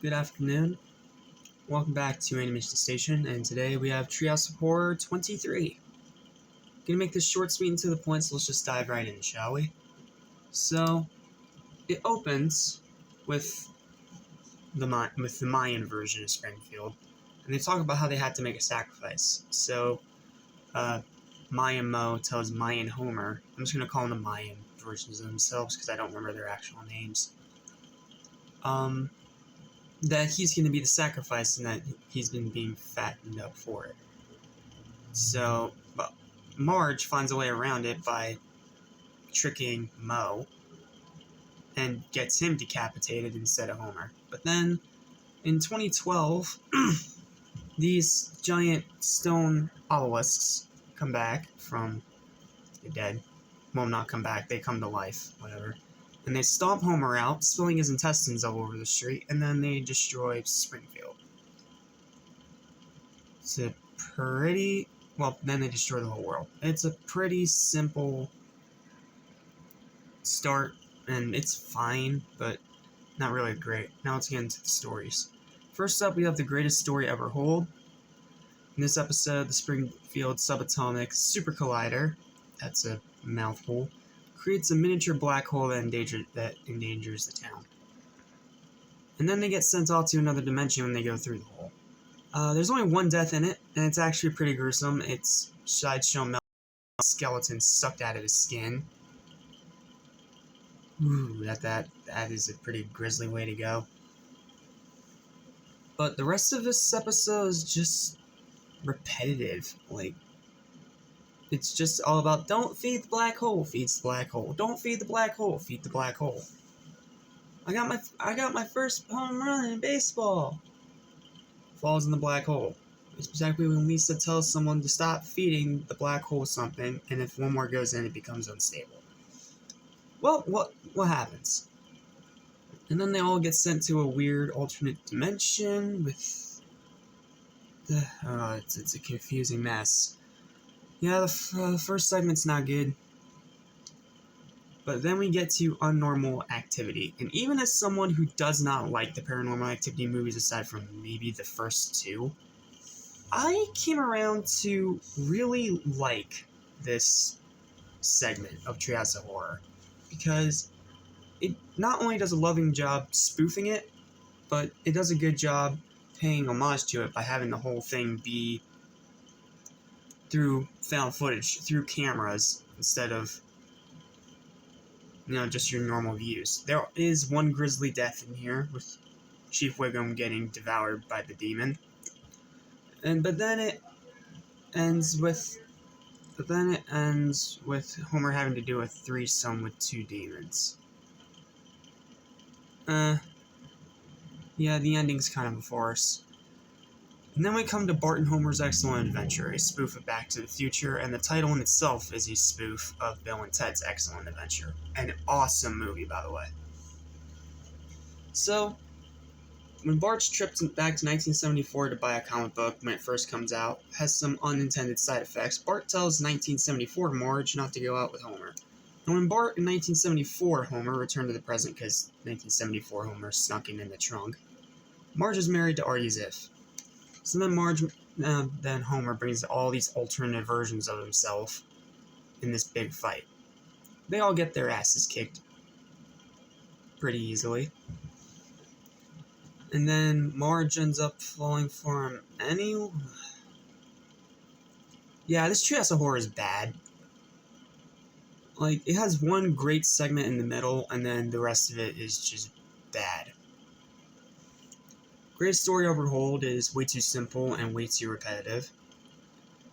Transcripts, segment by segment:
Good afternoon. Welcome back to Animation Station, and today we have Treehouse of Horror 23. Gonna make this short, sweet, and to the point, so let's just dive right in, shall we? So, it opens with the Mayan version of Springfield, and they talk about how they had to make a sacrifice. So, Mayan Mo tells Mayan Homer, I'm just gonna call them the Mayan versions of themselves because I don't remember their actual names, that he's going to be the sacrifice and that he's been being fattened up for it. So, but Marge finds a way around it by tricking Mo and gets him decapitated instead of Homer. But then, in 2012, these giant stone obelisks come back from the dead. Well, not come back, they come to life, whatever. And they stomp Homer out, spilling his intestines all over the street, and then they destroy Springfield. It's a pretty... well, then they destroy the whole world. It's a pretty simple start, and it's fine, but not really great. Now let's get into the stories. First up, we have the greatest story ever told. In this episode, the Springfield Subatomic Super Collider, that's a mouthful, creates a miniature black hole that endangers the town. And then they get sent off to another dimension when they go through the hole. There's only one death in it, and it's actually pretty gruesome. It's Sideshow Mel's skeleton sucked out of his skin. Ooh, that is a pretty grisly way to go. But the rest of this episode is just repetitive. Like, it's just all about, don't feed the black hole, feeds the black hole. Don't feed the black hole, feed the black hole. I got my first home run in baseball. Falls in the black hole. It's exactly when Lisa tells someone to stop feeding the black hole something, and if one more goes in, it becomes unstable. Well, what happens? And then they all get sent to a weird alternate dimension with the... it's a confusing mess. Yeah, the first segment's not good. But then we get to Unnormal Activity. And even as someone who does not like the Paranormal Activity movies aside from maybe the first two, I came around to really like this segment of Treehouse of Horror. Because it not only does a loving job spoofing it, but it does a good job paying homage to it by having the whole thing be through found footage, through cameras, instead of, just your normal views. There is one grisly death in here, with Chief Wiggum getting devoured by the demon. But then it ends with Homer having to do a threesome with two demons. Yeah, the ending's kind of a farce. And then we come to Bart and Homer's Excellent Adventure, a spoof of Back to the Future, and the title in itself is a spoof of Bill and Ted's Excellent Adventure. An awesome movie, by the way. So, when Bart's trip back to 1974 to buy a comic book when it first comes out has some unintended side effects, Bart tells 1974 Marge not to go out with Homer. And when Bart in 1974 Homer returned to the present because 1974 Homer snuck in the trunk, Marge is married to Artie Ziff. So then Homer brings all these alternative versions of himself in this big fight. They all get their asses kicked pretty easily. And then Marge ends up falling for him anyway. Yeah, this Treehouse of Horror is bad. Like, it has one great segment in the middle, and then the rest of it is just bad. Greatest story ever told is way too simple and way too repetitive.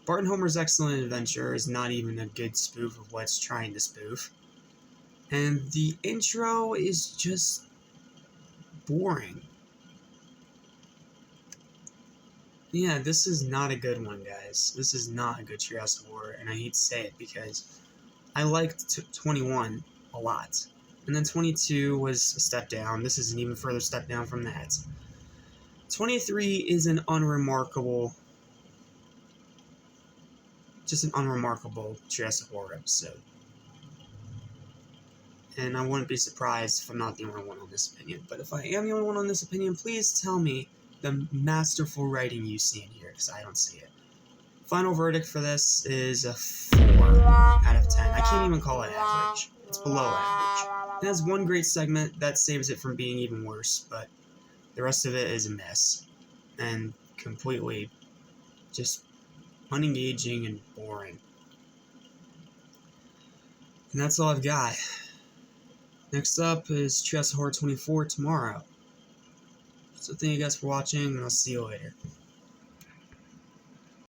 Bart and Homer's Excellent Adventure is not even a good spoof of what it's trying to spoof. And the intro is just boring. Yeah, this is not a good one, guys. This is not a good Treehouse of Horror, and I hate to say it because I liked 21 a lot. And then 22 was a step down. This is an even further step down from that. 23 is just an unremarkable Treehouse of Horror episode. and I wouldn't be surprised if I'm not the only one on this opinion. But if I am the only one on this opinion, please tell me the masterful writing you see in here, because I don't see it. Final verdict for this is a 4 out of 10. I can't even call it average. It's below average. It has one great segment that saves it from being even worse, but the rest of it is a mess. And completely just unengaging and boring. And that's all I've got. Next up is Treehouse Horror 24 tomorrow. So thank you guys for watching, and I'll see you later.